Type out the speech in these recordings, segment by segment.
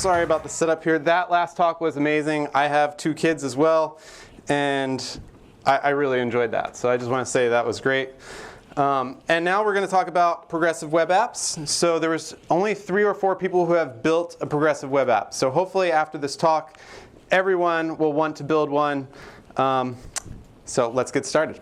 sorry about the setup here. That last talk was amazing. I have 2 kids as well, and I really enjoyed that. So I just want to say that was great. And now we're going to talk about progressive web apps. So there was only 3 or 4 people who have built a progressive web app. So hopefully after this talk, everyone will want to build one. So let's get started.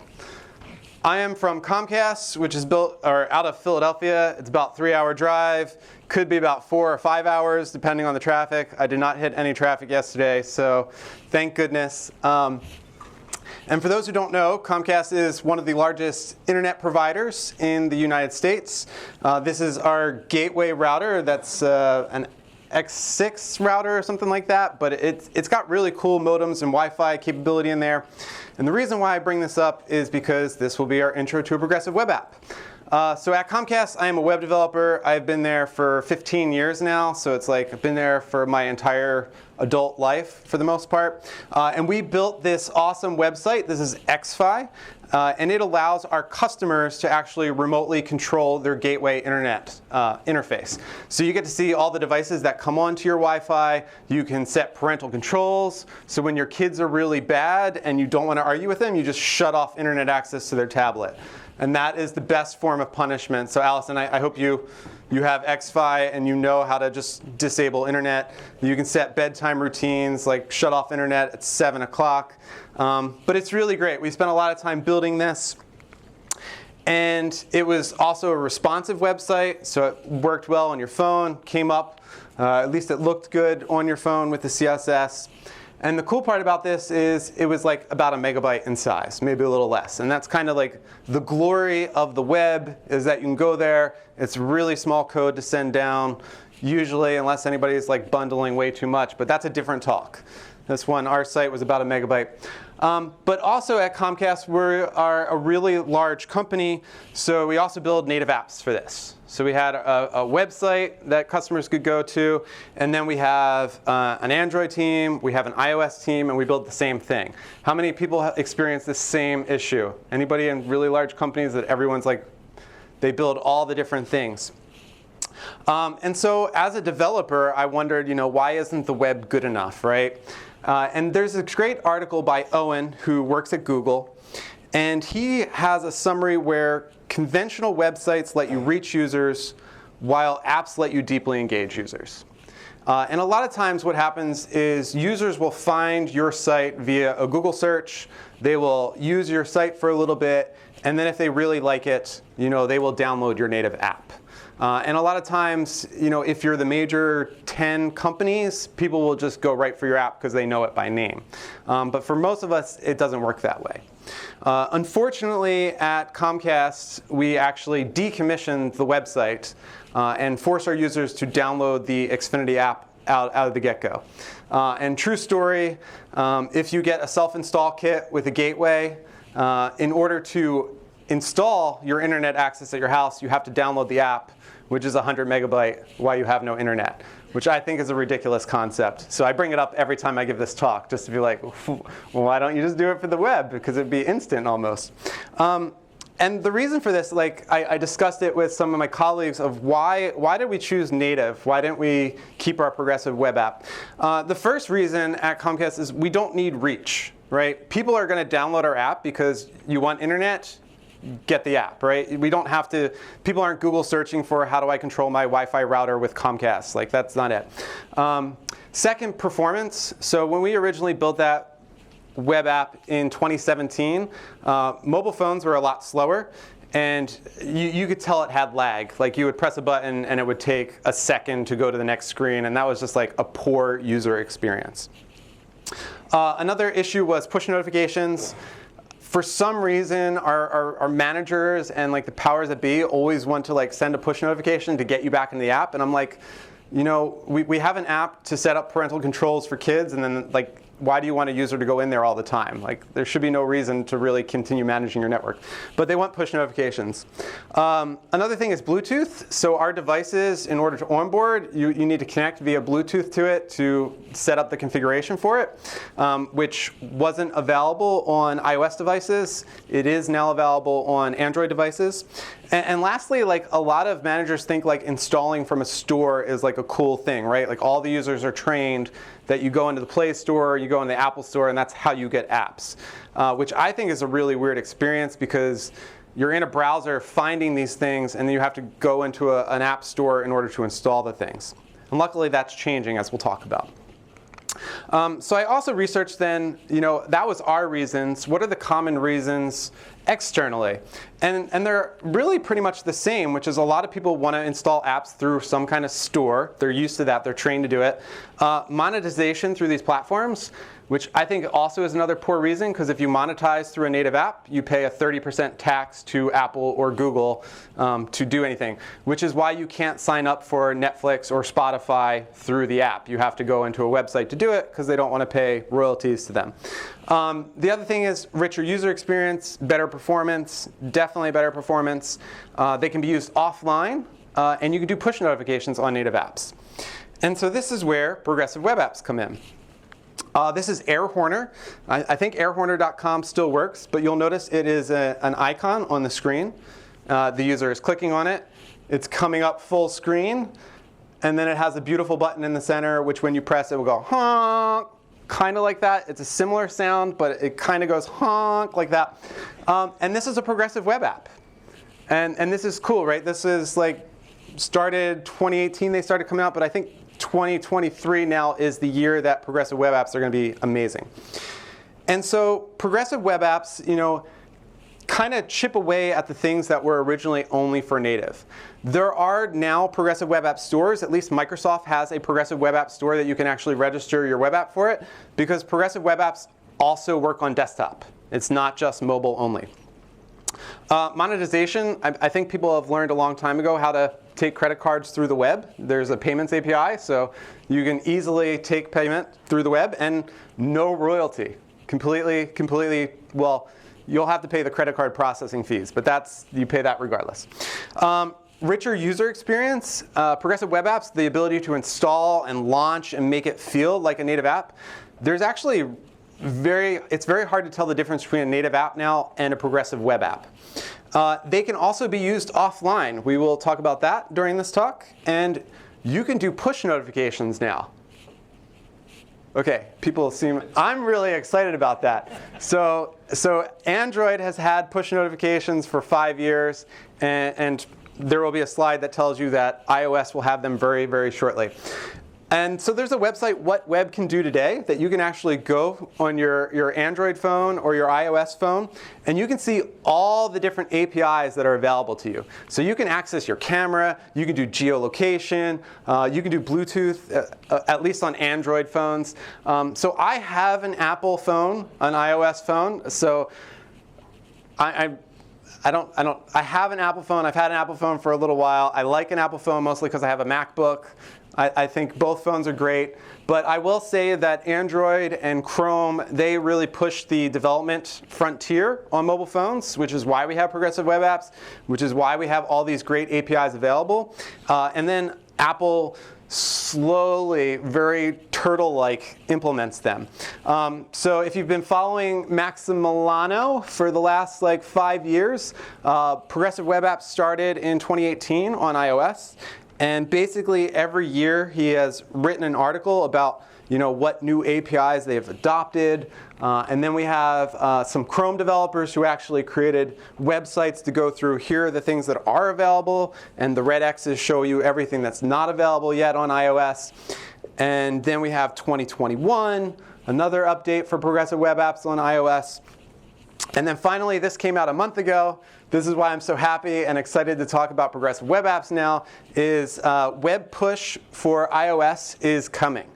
I am from Comcast, which is out of Philadelphia. It's about a 3-hour drive. Could be about 4 or 5 hours, depending on the traffic. I did not hit any traffic yesterday, so thank goodness. And for those who don't know, Comcast is one of the largest internet providers in the United States. This is our gateway router. That's an X6 router or something like that, but it's got really cool modems and Wi-Fi capability in there. And the reason why I bring this up is because this will be our intro to a progressive web app. So at Comcast, I am a web developer. I've been there for 15 years now, so it's like I've been there for my entire adult life for the most part. And we built this awesome website. This is XFi, and it allows our customers to actually remotely control their gateway internet interface. So you get to see all the devices that come onto your Wi-Fi. You can set parental controls. So when your kids are really bad and you don't want to argue with them, you just shut off internet access to their tablet. And that is the best form of punishment. So Allison, I hope you have XFi and you know how to just disable internet. You can set bedtime routines, like shut off internet at 7 o'clock. But it's really great. We spent a lot of time building this. And it was also a responsive website, so it worked well on your phone, came up, at least it looked good on your phone with the CSS. And the cool part about this is it was like about a megabyte in size, maybe a little less. And that's kind of like the glory of the web, is that you can go there. It's really small code to send down, usually, unless anybody's like bundling way too much. But that's a different talk. This one, our site was about a megabyte. But also at Comcast, we are a really large company, so we also build native apps for this. So we had a website that customers could go to, and then we have an Android team, we have an iOS team, and we build the same thing. How many people have experienced this same issue? Anybody in really large companies that everyone's like, they build all the different things? And so as a developer, I wondered, why isn't the web good enough, right? And there's a great article by Owen, who works at Google. And he has a summary where conventional websites let you reach users while apps let you deeply engage users. And a lot of times what happens is users will find your site via a Google search. They will use your site for a little bit. And then if they really like it, they will download your native app. And a lot of times, if you're the major 10 companies, people will just go right for your app because they know it by name. But for most of us, it doesn't work that way. Unfortunately, at Comcast, we actually decommissioned the website and forced our users to download the Xfinity app out of the get-go. And true story, if you get a self-install kit with a gateway, in order to install your internet access at your house, you have to download the app, which is 100 megabyte while you have no internet, which I think is a ridiculous concept. So I bring it up every time I give this talk, just to be like, well, why don't you just do it for the web? Because it'd be instant almost. And the reason for this, I discussed it with some of my colleagues of why did we choose native? Why didn't we keep our progressive web app? The first reason at Comcast is we don't need reach, right? People are going to download our app because you want internet, get the app, right? We don't have to, people aren't Google searching for how do I control my Wi-Fi router with Comcast. Like, that's not it. Second, performance. So when we originally built that web app in 2017, mobile phones were a lot slower. And you could tell it had lag. Like, you would press a button and it would take a second to go to the next screen. And that was just like a poor user experience. Another issue was push notifications. For some reason, our managers and like the powers that be always want to like send a push notification to get you back into the app. And I'm like, we have an app to set up parental controls for kids, and then like, why do you want a user to go in there all the time? Like, there should be no reason to really continue managing your network. But they want push notifications. Another thing is Bluetooth. So our devices, in order to onboard, you need to connect via Bluetooth to it to set up the configuration for it, which wasn't available on iOS devices. It is now available on Android devices. And lastly, like a lot of managers think like installing from a store is like a cool thing, right? Like all the users are trained that you go into the Play Store, you go into the Apple Store, and that's how you get apps, which I think is a really weird experience because you're in a browser finding these things, and then you have to go into an app store in order to install the things. And luckily, that's changing, as we'll talk about. So I also researched then, that was our reasons. What are the common reasons externally? And they're really pretty much the same, which is a lot of people want to install apps through some kind of store. They're used to that. They're trained to do it. Monetization through these platforms, which I think also is another poor reason, because if you monetize through a native app, you pay a 30% tax to Apple or Google to do anything, which is why you can't sign up for Netflix or Spotify through the app. You have to go into a website to do it because they don't want to pay royalties to them. The other thing is richer user experience, better performance, definitely better performance. They can be used offline, and you can do push notifications on native apps. And so this is where progressive web apps come in. This is AirHorner. I think airhorner.com still works, but you'll notice it is an icon on the screen. The user is clicking on it. It's coming up full screen. And then it has a beautiful button in the center, which when you press, it will go honk, kind of like that. It's a similar sound, but it kind of goes honk like that. And this is a progressive web app. And this is cool, right? This is like started 2018, they started coming out, but I think 2023 now is the year that progressive web apps are going to be amazing. And so progressive web apps, kind of chip away at the things that were originally only for native. There are now progressive web app stores. At least Microsoft has a progressive web app store that you can actually register your web app for it, because progressive web apps also work on desktop. It's not just mobile only. Monetization, I think people have learned a long time ago how to take credit cards through the web. There's a payments API, so you can easily take payment through the web and no royalty. Completely, well, you'll have to pay the credit card processing fees, but you pay that regardless. Richer user experience, progressive web apps, the ability to install and launch and make it feel like a native app. There's actually it's very hard to tell the difference between a native app now and a progressive web app. They can also be used offline. We will talk about that during this talk. And you can do push notifications now. Okay, I'm really excited about that. So Android has had push notifications for 5 years, and there will be a slide that tells you that iOS will have them very, very shortly. And so there's a website, What Web Can Do Today, that you can actually go on your Android phone or your iOS phone, and you can see all the different APIs that are available to you. So you can access your camera, you can do geolocation, you can do Bluetooth, at least on Android phones. So I have an Apple phone, an iOS phone. So I have an Apple phone. I've had an Apple phone for a little while. I like an Apple phone mostly because I have a MacBook. I think both phones are great. But I will say that Android and Chrome, they really push the development frontier on mobile phones, which is why we have progressive web apps, which is why we have all these great APIs available. And then Apple slowly, very turtle-like, implements them. So if you've been following Maximiliano for the last 5 years, progressive web apps started in 2018 on iOS. And basically every year he has written an article about what new APIs they've adopted. And then we have some Chrome developers who actually created websites to go through. Here are the things that are available, and the red X's show you everything that's not available yet on iOS. And then we have 2021, another update for progressive web apps on iOS. And then finally, this came out a month ago. This is why I'm so happy and excited to talk about progressive web apps now, is web push for iOS is coming.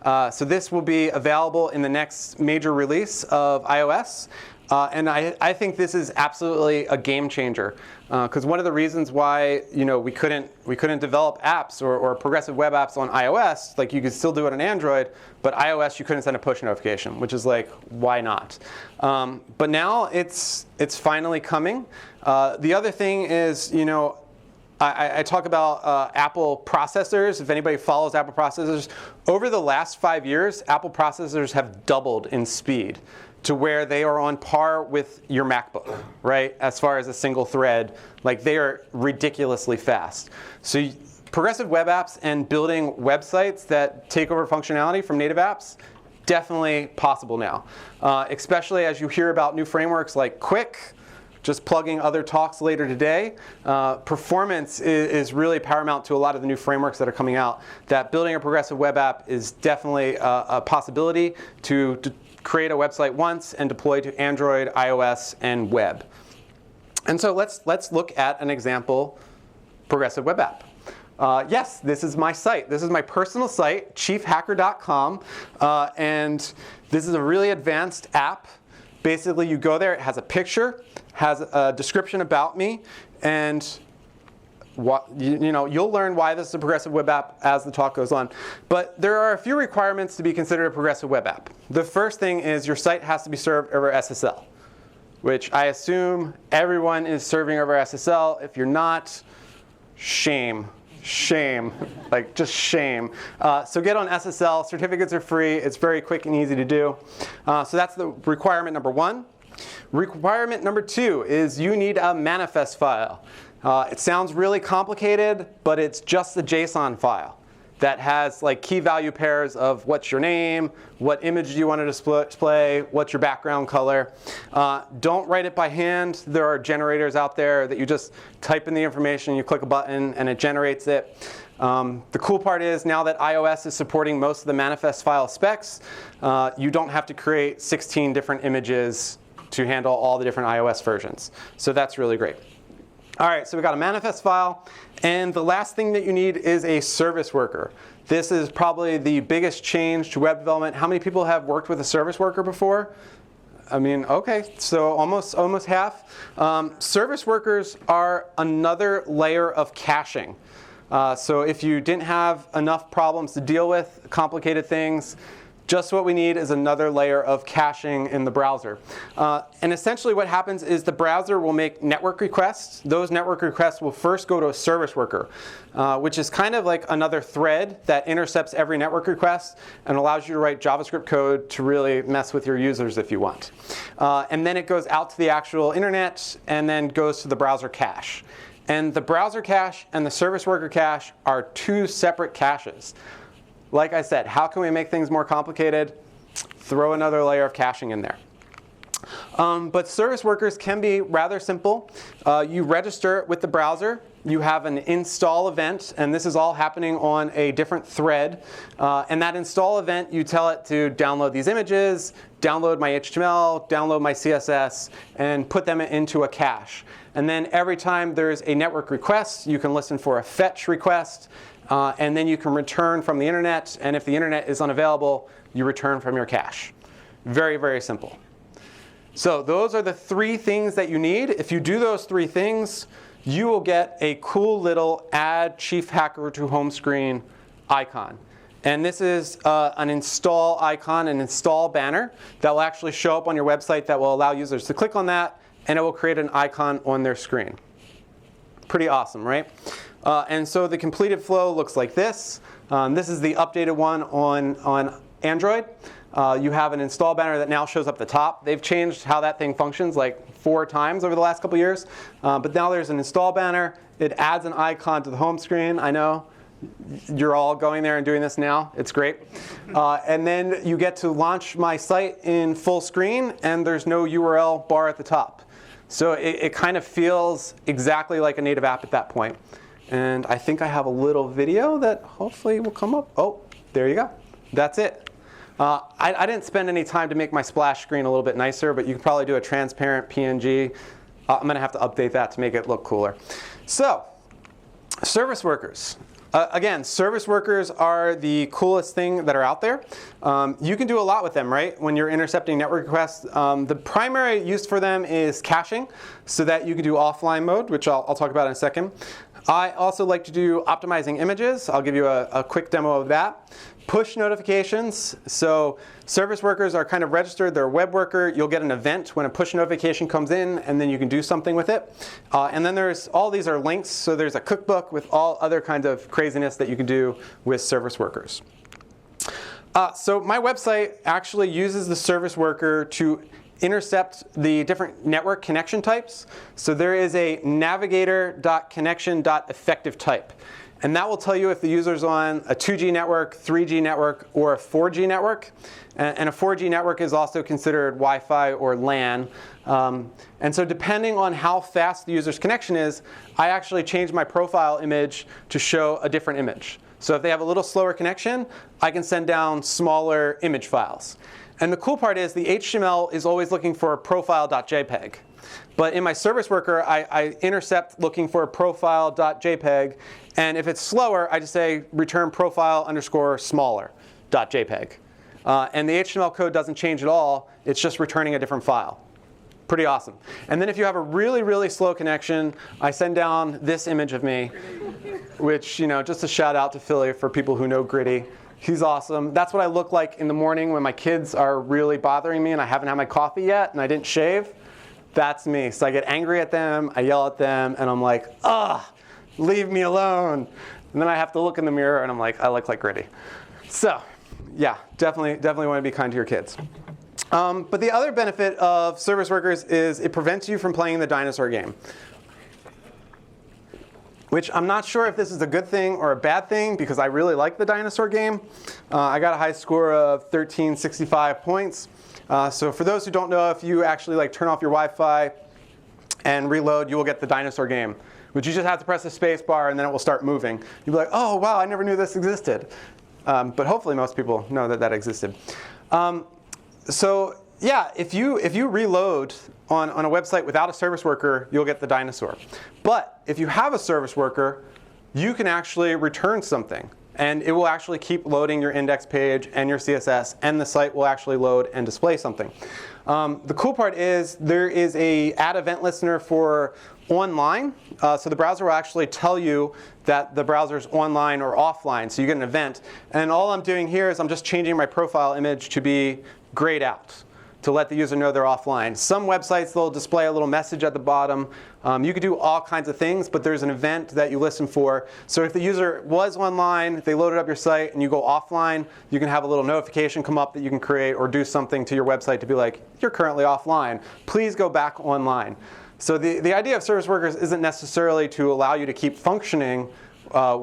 So this will be available in the next major release of iOS. And I think this is absolutely a game changer. Because one of the reasons why we couldn't develop apps or progressive web apps on iOS, you could still do it on Android, but iOS you couldn't send a push notification, which is why not? But now it's finally coming. The other thing is, I talk about Apple processors. If anybody follows Apple processors, over the last 5 years, Apple processors have doubled in speed. to where they are on par with your MacBook, right? As far as a single thread, like they are ridiculously fast. So progressive web apps and building websites that take over functionality from native apps, definitely possible now. Especially as you hear about new frameworks like Quick, just plugging other talks later today. Performance is really paramount to a lot of the new frameworks that are coming out. That building a progressive web app is definitely a possibility to create a website once and deploy to Android, iOS, and web. And so let's look at an example progressive web app. Yes, this is my site. This is my personal site, chiefhacker.com, and this is a really advanced app. Basically, you go there, it has a picture, has a description about me, and you'll learn why this is a progressive web app as the talk goes on. But there are a few requirements to be considered a progressive web app. The first thing is your site has to be served over SSL, which I assume everyone is serving over SSL. If you're not, shame. Shame, like just shame. So get on SSL, certificates are free, it's very quick and easy to do. So that's the requirement number one. Requirement number two is you need a manifest file. It sounds really complicated, but it's just a JSON file that has like key value pairs of what's your name, what image do you want to display, what's your background color. Don't write it by hand. There are generators out there that you just type in the information, you click a button, and it generates it. The cool part is now that iOS is supporting most of the manifest file specs, you don't have to create 16 different images to handle all the different iOS versions. So that's really great. All right, so we've got a manifest file, and the last thing that you need is a service worker. This is probably the biggest change to web development. How many people have worked with a service worker before? I mean, okay, so almost half. Service workers are another layer of caching. So if you didn't have enough problems to deal with, complicated things, just what we need is another layer of caching in the browser. And essentially what happens is the browser will make network requests. Those network requests will first go to a service worker, which is kind of like another thread that intercepts every network request and allows you to write JavaScript code to really mess with your users if you want. And then it goes out to the actual internet and then goes to the browser cache. And the browser cache and the service worker cache are two separate caches. Like I said, how can we make things more complicated? Throw another layer of caching in there. But service workers can be rather simple. You register with the browser. You have an install event, and this is all happening on a different thread. And that install event, you tell it to download these images, download my HTML, download my CSS, and put them into a cache. And then every time there's a network request, you can listen for a fetch request. And then you can return from the internet, and if the internet is unavailable, you return from your cache. Very, very simple. So those are the three things that you need. If you do those three things, you will get a cool little Add Chief Hacker to Home Screen icon. And this is an install icon, an install banner that will actually show up on your website that will allow users to click on that, and it will create an icon on their screen. Pretty awesome, right? And so the completed flow looks like this. This is the updated one on Android. You have an install banner that now shows up at the top. They've changed how that thing functions like 4 times over the last couple years. But now there's an install banner. It adds an icon to the home screen. I know you're all going there and doing this now. It's great. And then you get to launch my site in full screen, and there's no URL bar at the top. So it kind of feels exactly like a native app at that point. And I think I have a little video that hopefully will come up. Oh, there you go. That's it. I didn't spend any time to make my splash screen a little bit nicer, but you can probably do a transparent PNG. I'm going to have to update that to make it look cooler. So, service workers. Again, service workers are the coolest thing that are out there. You can do a lot with them, right? When you're intercepting network requests. The primary use for them is caching, so that you can do offline mode, which I'll talk about in a second. I also like to do optimizing images. I'll give you a quick demo of that. Push notifications. So service workers are kind of registered. They're a web worker. You'll get an event when a push notification comes in, and then you can do something with it. And then there's all these are links. So there's a cookbook with all other kinds of craziness that you can do with service workers. So my website actually uses the service worker to intercept the different network connection types. So there is a navigator.connection.effective type. And that will tell you if the user's on a 2G network, 3G network, or a 4G network. And a 4G network is also considered Wi-Fi or LAN. And so depending on how fast the user's connection is, I actually change my profile image to show a different image. So if they have a little slower connection, I can send down smaller image files. And the cool part is the HTML is always looking for profile.jpg. But in my service worker, I intercept looking for profile.jpg. And if it's slower, I just say return profile_smaller.jpg. And the HTML code doesn't change at all. It's just returning a different file. Pretty awesome. And then if you have a really, really slow connection, I send down this image of me, which, just a shout out to Philly for people who know Gritty. He's awesome. That's what I look like in the morning when my kids are really bothering me and I haven't had my coffee yet and I didn't shave. That's me. So I get angry at them, I yell at them, and I'm like, leave me alone. And then I have to look in the mirror and I'm like, I look like Gritty. So yeah, definitely want to be kind to your kids. But the other benefit of service workers is it prevents you from playing the dinosaur game. Which I'm not sure if this is a good thing or a bad thing because I really like the dinosaur game. I got a high score of 1365 points. So for those who don't know, if you actually turn off your Wi-Fi and reload, you will get the dinosaur game, which you just have to press the space bar and then it will start moving. You'll be like, oh wow, I never knew this existed. But hopefully most people know that existed. So yeah, if you reload on a website without a service worker, you'll get the dinosaur. But if you have a service worker, you can actually return something. And it will actually keep loading your index page and your CSS, and the site will actually load and display something. The cool part is there is a add event listener for online. So the browser will actually tell you that the browser's online or offline. So you get an event. And all I'm doing here is I'm just changing my profile image to be grayed out to let the user know they're offline. Some websites, they'll display a little message at the bottom. You could do all kinds of things, but there's an event that you listen for. So if the user was online, they loaded up your site, and you go offline, you can have a little notification come up that you can create or do something to your website to be like, you're currently offline. Please go back online. So the idea of service workers isn't necessarily to allow you to keep functioning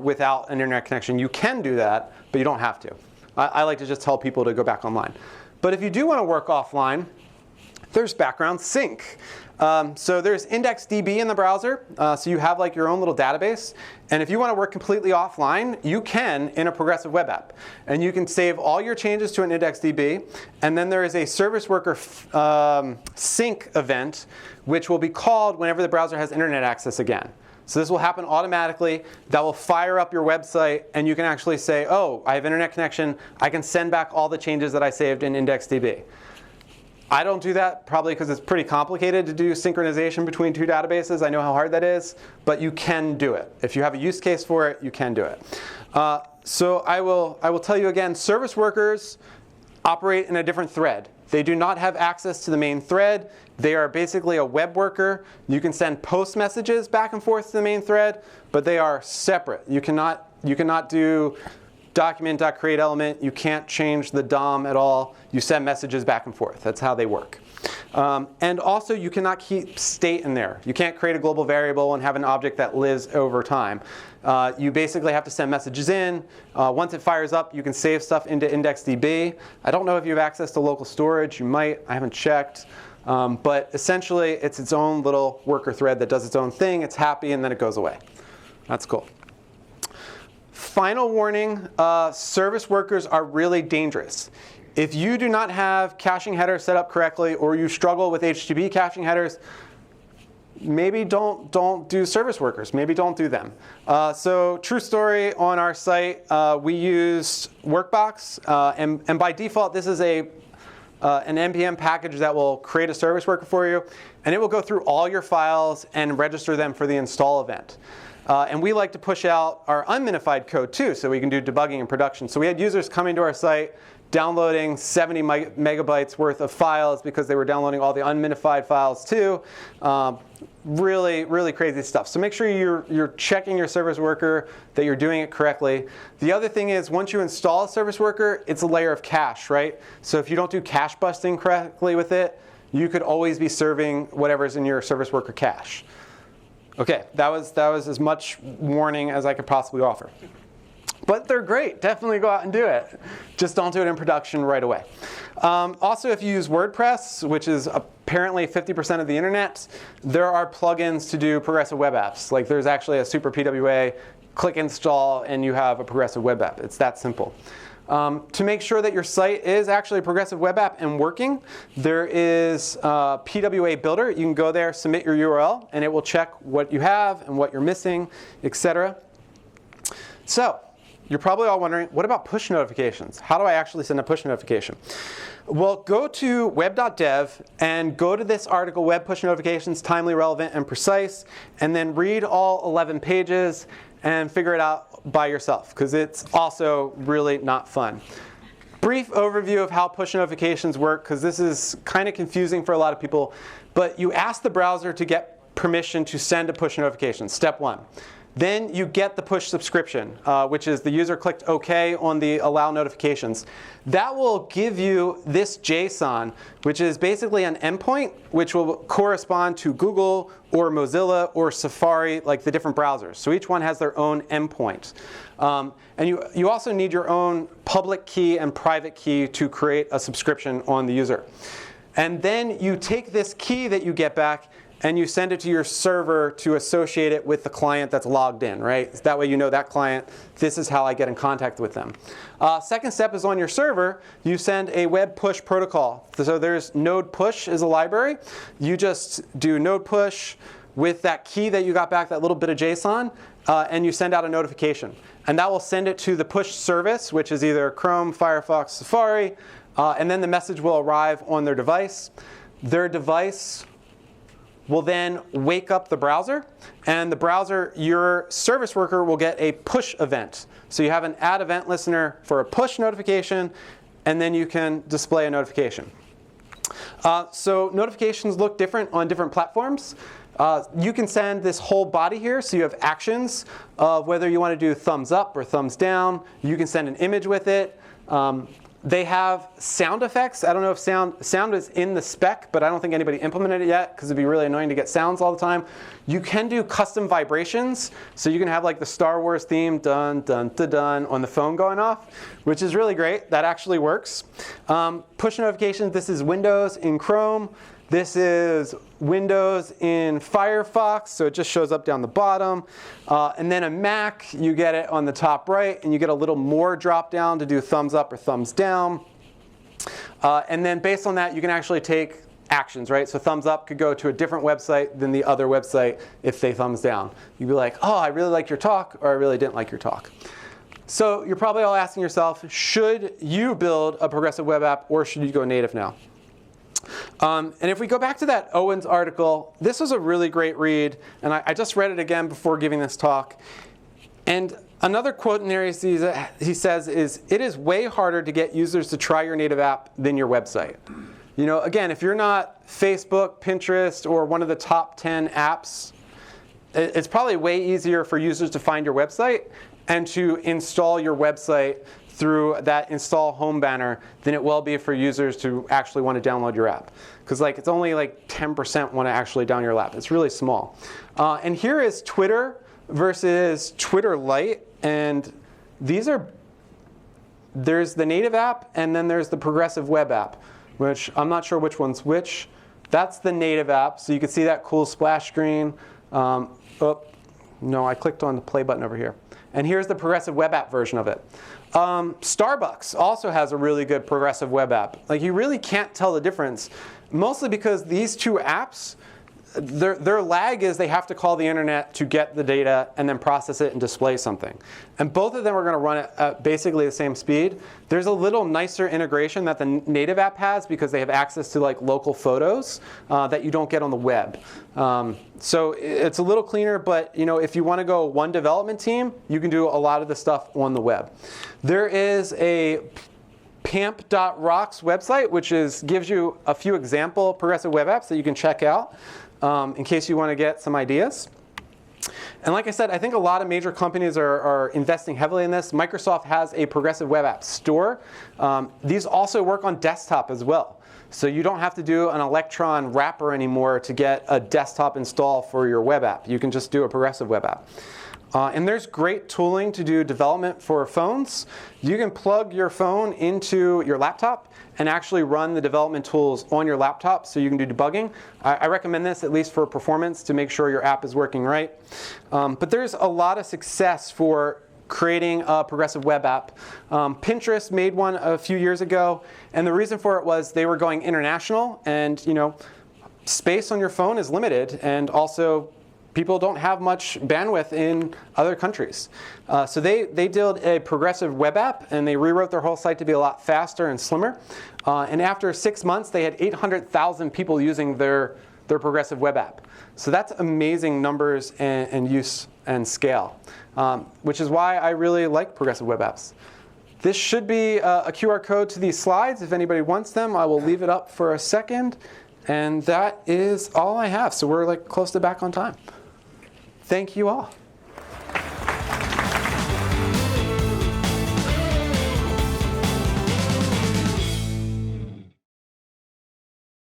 without an internet connection. You can do that, but you don't have to. I like to just tell people to go back online. But if you do want to work offline, there's background sync. So there's IndexedDB in the browser. So you have your own little database. And if you want to work completely offline, you can in a progressive web app. And you can save all your changes to an IndexedDB. And then there is a service worker sync event, which will be called whenever the browser has internet access again. So this will happen automatically. That will fire up your website, and you can actually say, oh, I have internet connection. I can send back all the changes that I saved in IndexedDB. I don't do that, probably because it's pretty complicated to do synchronization between two databases. I know how hard that is, but you can do it. If you have a use case for it, you can do it. So I will tell you again, service workers operate in a different thread. They do not have access to the main thread. They are basically a web worker. You can send post messages back and forth to the main thread, but they are separate. You cannot do document.createElement. You can't change the DOM at all. You send messages back and forth. That's how they work. And also, you cannot keep state in there. You can't create a global variable and have an object that lives over time. You basically have to send messages in. Once it fires up, you can save stuff into IndexedDB. I don't know if you have access to local storage. You might. I haven't checked. But essentially, it's its own little worker thread that does its own thing. It's happy, and then it goes away. That's cool. Final warning, service workers are really dangerous. If you do not have caching headers set up correctly, or you struggle with HTTP caching headers, maybe don't do service workers. Maybe don't do them. So true story, on our site, we used Workbox. And by default, this is an NPM package that will create a service worker for you. And it will go through all your files and register them for the install event. And we like to push out our unminified code too, so we can do debugging in production. So we had users coming to our site, downloading 70 megabytes worth of files because they were downloading all the unminified files too. Really, really crazy stuff. So make sure you're checking your service worker, that you're doing it correctly. The other thing is, once you install a service worker, it's a layer of cache, right? So if you don't do cache busting correctly with it, you could always be serving whatever's in your service worker cache. Okay, that was as much warning as I could possibly offer. But they're great. Definitely go out and do it. Just don't do it in production right away. Also, if you use WordPress, which is apparently 50% of the internet, there are plugins to do progressive web apps. Like there's actually a super PWA, click install, and you have a progressive web app. It's that simple. To make sure that your site is actually a progressive web app and working, there is a PWA builder. You can go there, submit your URL, and it will check what you have and what you're missing, etc. So, you're probably all wondering, what about push notifications? How do I actually send a push notification? Well, go to web.dev and go to this article, Web Push Notifications, Timely, Relevant, and Precise, and then read all 11 pages and figure it out by yourself, because it's also really not fun. Brief overview of how push notifications work, because this is kind of confusing for a lot of people, but you ask the browser to get permission to send a push notification, step one. Then you get the push subscription, which is the user clicked OK on the allow notifications. That will give you this JSON, which is basically an endpoint, which will correspond to Google or Mozilla or Safari, like the different browsers. So each one has their own endpoint. And you also need your own public key and private key to create a subscription on the user. And then you take this key that you get back and you send it to your server to associate it with the client that's logged in, right? That way you know that client, this is how I get in contact with them. Second step is on your server, you send a web push protocol. So there's node push is a library. You just do node push with that key that you got back, that little bit of JSON, and you send out a notification. And that will send it to the push service, which is either Chrome, Firefox, Safari, and then the message will arrive on their device. Their device will then wake up the browser, and the browser, your service worker, will get a push event. So you have an add event listener for a push notification, and then you can display a notification. So notifications look different on different platforms. You can send this whole body here, so you have actions of whether you want to do thumbs up or thumbs down. You can send an image with it. They have sound effects. I don't know if sound is in the spec, but I don't think anybody implemented it yet because it'd be really annoying to get sounds all the time. You can do custom vibrations. So you can have like the Star Wars theme, dun, dun, dun, dun, on the phone going off, which is really great. That actually works. Push notifications, this is Windows in Chrome. This is Windows in Firefox, so it just shows up down the bottom. And then a Mac, you get it on the top right, and you get a little more drop down to do thumbs up or thumbs down. And then based on that, you can actually take actions, right? So thumbs up could go to a different website than the other website if they thumbs down. You'd be like, oh, I really liked your talk, or I really didn't like your talk. So you're probably all asking yourself, should you build a progressive web app, or should you go native now? And if we go back to that Owens article, this was a really great read, and I just read it again before giving this talk. And another quote in there he says is, it is way harder to get users to try your native app than your website. You know, again, if you're not Facebook, Pinterest, or one of the top 10 apps, it's probably way easier for users to find your website and to install your website through that install home banner than it will be for users to actually want to download your app. Because like it's only like 10% want to actually download your app. It's really small. And here is Twitter versus Twitter Lite. And there's the native app, and then there's the progressive web app, which I'm not sure which one's which. That's the native app. So you can see that cool splash screen. Oh, no, I clicked on the play button over here. And here's the progressive web app version of it. Starbucks also has a really good progressive web app. Like, you really can't tell the difference, mostly because these two apps, their lag is they have to call the internet to get the data and then process it and display something. And both of them are going to run at basically the same speed. There's a little nicer integration that the native app has because they have access to like local photos that you don't get on the web. So it's a little cleaner, but if you want to go one development team, you can do a lot of the stuff on the web. There is a pamp.rocks website, which gives you a few example progressive web apps that you can check out in case you want to get some ideas. And like I said, I think a lot of major companies are investing heavily in this. Microsoft has a progressive web app store. These also work on desktop as well. So you don't have to do an Electron wrapper anymore to get a desktop install for your web app. You can just do a progressive web app. And there's great tooling to do development for phones. You can plug your phone into your laptop and actually run the development tools on your laptop so you can do debugging. I recommend this at least for performance to make sure your app is working right. But there's a lot of success for creating a progressive web app. Pinterest made one a few years ago, and the reason for it was they were going international, and space on your phone is limited, and also people don't have much bandwidth in other countries. So they did a progressive web app, and they rewrote their whole site to be a lot faster and slimmer. And after 6 months, they had 800,000 people using their progressive web app. So that's amazing numbers and use and scale, which is why I really like progressive web apps. This should be a QR code to these slides. If anybody wants them, I will leave it up for a second. And that is all I have. So we're like close to back on time. Thank you all.